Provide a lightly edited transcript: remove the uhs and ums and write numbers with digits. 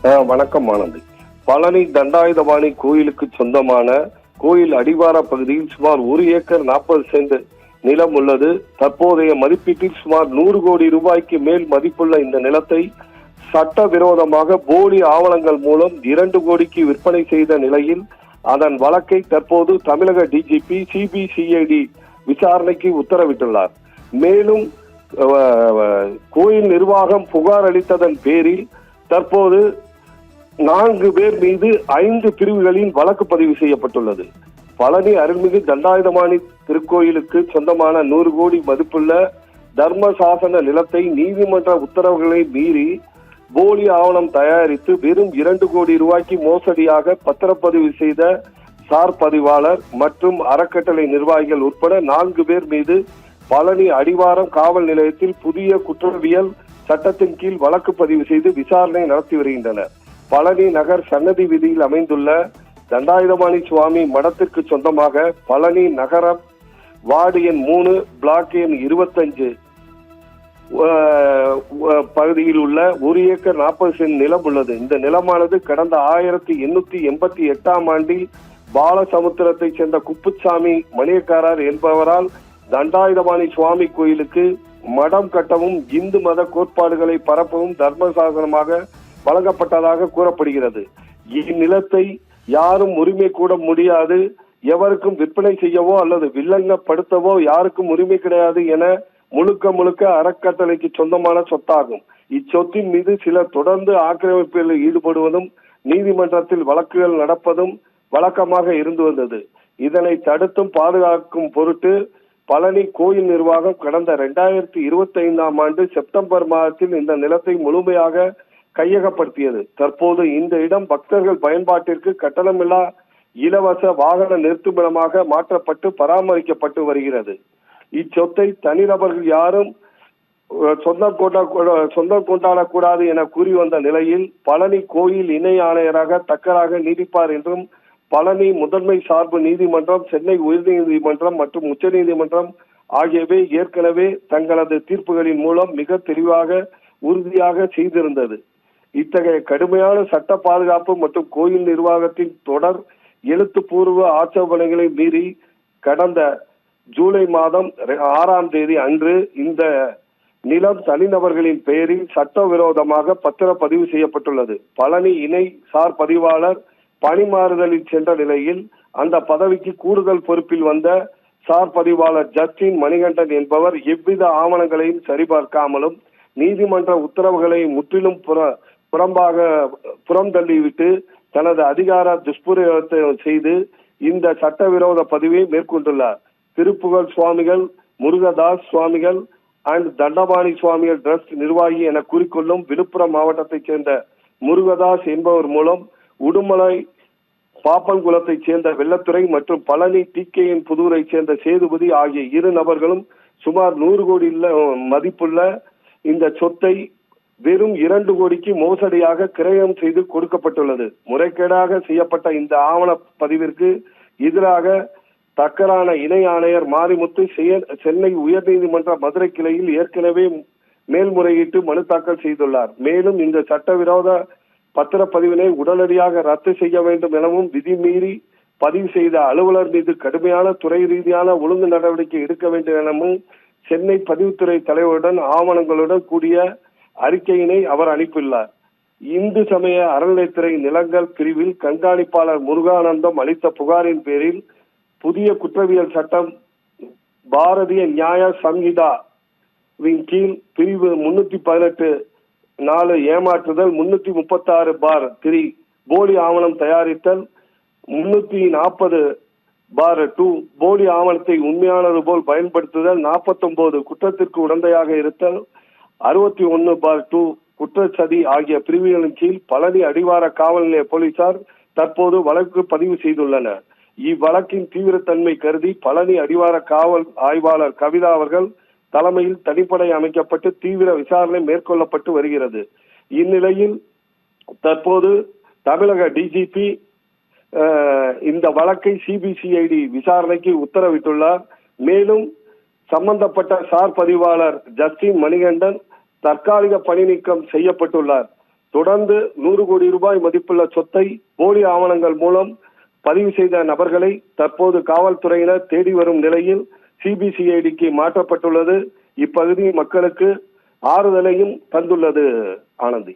வணக்கம் ஆனந்தி. பழனி தண்டாயுதபாணி கோயிலுக்கு சொந்தமான கோயில் அடிவார பகுதியில் சுமார் 1 ஏக்கர் 40 சென்ட் நிலம் உள்ளது. தற்போதைய மதிப்பீட்டில் சுமார் 100 கோடி ரூபாய்க்கு மேல் மதிப்புள்ள இந்த நிலத்தை சட்டவிரோதமாக போலி ஆவணங்கள் மூலம் 2 கோடிக்கு விற்பனை செய்த நிலையில் அதன் வழக்கை தற்போது தமிழக டிஜிபி சிபிசிஐடி விசாரணைக்கு உத்தரவிட்டுள்ளார். மேலும் கோயில் நிர்வாகம் புகார் அளித்ததன் பேரில் தற்போது 4 பேர் மீது 5 பிரிவுகளில் வழக்கு பதிவு செய்யப்பட்டுள்ளது. பழனி அருள்மிகு தண்டாயுதபாணி திருக்கோயிலுக்கு சொந்தமான 100 கோடி மதிப்புள்ள தர்மசாசன நிலத்தை நீதிமன்ற உத்தரவுகளை மீறி போலி ஆவணம் தயாரித்து வெறும் 2 கோடி ரூபாய்க்கு மோசடியாக பத்திரப்பதிவு செய்த சார் பதிவாளர் மற்றும் அறக்கட்டளை நிர்வாகிகள் உட்பட 4 பேர் மீது பழனி அடிவாரம் காவல் நிலையத்தில் புதிய குற்றவியல் சட்டத்தின் கீழ் வழக்கு பதிவு செய்து விசாரணை நடத்தி வருகின்றனர். பழனி நகர் சன்னதி வீதியில் அமைந்துள்ள தண்டாயுதபாணி சுவாமி மடத்திற்கு சொந்தமாக பழனி நகர வார்டு எண் 3 பிளாக் எண் 25 பகுதியில் உள்ள 1 ஏக்கர் 40 சென்ட் நிலம் உள்ளது. இந்த நிலமானது கடந்த 1888ஆம் ஆண்டில் பாலசமுத்திரத்தை சேர்ந்த குப்புசாமி மணியக்காரர் என்பவரால் தண்டாயுதபாணி சுவாமி கோயிலுக்கு மடம் கட்டவும் இந்து மத கோட்பாடுகளை பரப்பவும் தர்மசாசனமாக வழங்கப்பட்டதாக கூறப்படுகிறது. இந்நிலத்தை யாரும் உரிமை கூட முடியாது, எவருக்கும் விற்பனை செய்யவோ அல்லது வில்லங்கப்படுத்தவோ யாருக்கும் உரிமை கிடையாது என முழுக்க அறக்கட்டளைக்கு சொந்தமான சொத்தாகும். இச்சொத்தின் மீது சிலர் தொடர்ந்து ஆக்கிரமிப்பில் ஈடுபடுவதும் நீதிமன்றத்தில் வழக்குகள் நடப்பதும் வழக்கமாக இருந்து வந்தது. இதனை தடுத்தும் பாதுகாக்கும் பொருட்டு பழனி கோயில் நிர்வாகம் கடந்த 2025ஆம் ஆண்டு செப்டம்பர் மாதத்தில் இந்த நிலத்தை முழுமையாக கையகப்படுத்தியது. தற்போது இந்த இடம் பக்தர்கள் பயன்பாட்டிற்கு கட்டணமில்லா இலவச வாகன நிறுத்துமிடமாக மாற்றப்பட்டு பராமரிக்கப்பட்டு வருகிறது. இச்சொத்தை தனிநபர்கள் யாரும் சொந்தம் கொண்டாடக்கூடாது என கூறி வந்த நிலையில் பழனி கோயில் இணை ஆணையராக தக்கராக நீடிப்பார் என்றும் பழனி முதன்மை சார்பு நீதிமன்றம், சென்னை உயர்நீதிமன்றம் மற்றும் உச்ச நீதிமன்றம் ஆகியவை ஏற்கனவே தங்களது தீர்ப்புகளின் மூலம் மிக தெளிவாக உறுதியாக செய்திருந்தது. இத்தகைய கடுமையான சட்ட பாதுகாப்பு மற்றும் கோயில் நிர்வாகத்தின் தொடர் எழுத்துப்பூர்வ ஆட்சேபனைகளை மீறி கடந்த ஜூலை மாதம் 6ஆம் தேதி அன்று இந்த நிலம் தனிநபர்களின் பெயரில் சட்டவிரோதமாக பத்திரப்பதிவு செய்யப்பட்டுள்ளது. பழனி இணை சார் பதிவாளர் பணிமாறுதலில் சென்ற நிலையில் அந்த பதவிக்கு கூடுதல் பொறுப்பில் வந்த சார் பதிவாளர் ஜஸ்டின் மணிகண்டன் என்பவர் எவ்வித ஆவணங்களையும் சரிபார்க்காமலும் நீதிமன்ற உத்தரவுகளை முற்றிலும் புறந்தள்ளிவிட்டு தனது அதிகார துஷ்பிரயோகத்தை செய்து இந்த சட்டவிரோத பதிவை மேற்கொண்டுள்ளார். திருப்புகழ் சுவாமிகள், முருகதாஸ் சுவாமிகள் அண்ட் தண்டபாணி சுவாமிகள் டிரஸ்ட் நிர்வாகி என கூறிக்கொள்ளும் விழுப்புரம் மாவட்டத்தைச் சேர்ந்த முருகதாஸ் என்பவர் மூலம் உடுமலை பாப்பன்குளத்தைச் சேர்ந்த வெள்ளத்துறை மற்றும் பழனி டிகேஎன் புதூரை சேர்ந்த சேதுபதி ஆகிய 2 நபர்களும் சுமார் 100 கோடி மதிப்புள்ள இந்த சொத்தை வெறும் 2 கோடிக்கு மோசடியாக கிரயம் செய்து கொடுக்கப்பட்டுள்ளது. முறைகேடாக செய்யப்பட்ட இந்த ஆவண பதிவிற்கு எதிராக தக்கரான இணை ஆணையர் மாரிமுத்து சென்னை உயர்நீதிமன்ற மதுரை கிளையில் ஏற்கனவே மேல்முறையீட்டு மனு தாக்கல் செய்துள்ளார். மேலும் இந்த சட்டவிரோத பத்திரப்பதிவினை உடனடியாக ரத்து செய்ய வேண்டும் எனவும் விதிமீறி பதிவு செய்த அலுவலர் மீது கடுமையான துறை ரீதியான ஒழுங்கு நடவடிக்கை எடுக்க வேண்டும் எனவும் சென்னை பதிவுத்துறை தலைவருடன் ஆவணங்களுடன் கூடிய அறிக்கையினை அவர் அனுப்பியுள்ளார். இந்து சமய அறநிலைத்துறை நிலங்கள் பிரிவில் கண்காணிப்பாளர் முருகானந்தம் அளித்த புகாரின் பேரில் புதிய குற்றவியல் சட்டம் பாரதிய நியாய சம்ஹிதாவின் கீழ் பிரிவு 318(4) ஏமாற்றுதல், 336(3) போலி ஆவணம் தயாரித்தல், 340(2) போலி ஆவணத்தை உண்மையானது போல் பயன்படுத்துதல், 49 குற்றத்திற்கு உடந்தையாக இருத்தல், 61(2) குற்றச்சதி ஆகிய பிரிவுகளின் கீழ் பழனி அடிவார காவல் நிலைய போலீசார் தற்போது வழக்கு பதிவு செய்துள்ளனர். இவ்வழக்கின் தீவிரத்தன்மை கருதி பழனி அடிவார காவல் ஆய்வாளர் கவிதா அவர்கள் தலைமையில் தனிப்படை அமைக்கப்பட்டு தீவிர விசாரணை மேற்கொள்ளப்பட்டு வருகிறது. இந்நிலையில் தற்போது தமிழக டிஜிபி இந்த வழக்கை சிபிசிஐடி விசாரணைக்கு உத்தரவிட்டுள்ளார். மேலும் சம்பந்தப்பட்ட சார் பதிவாளர் ஜஸ்டின் மணிகண்டன் தற்காலிக பணி நீக்கம் செய்யப்பட்டுள்ளார். தொடர்ந்து 100 கோடி ரூபாய் மதிப்புள்ள சொத்தை போலி ஆவணங்கள் மூலம் பதிவு செய்த நபர்களை தற்போது காவல்துறையினர் தேடி வரும் நிலையில் சிபிசிஐடிக்கு மாற்றப்பட்டுள்ளது. இப்பகுதி மக்களுக்கு ஆறுதலையும் தந்துள்ளது. ஆனந்தி.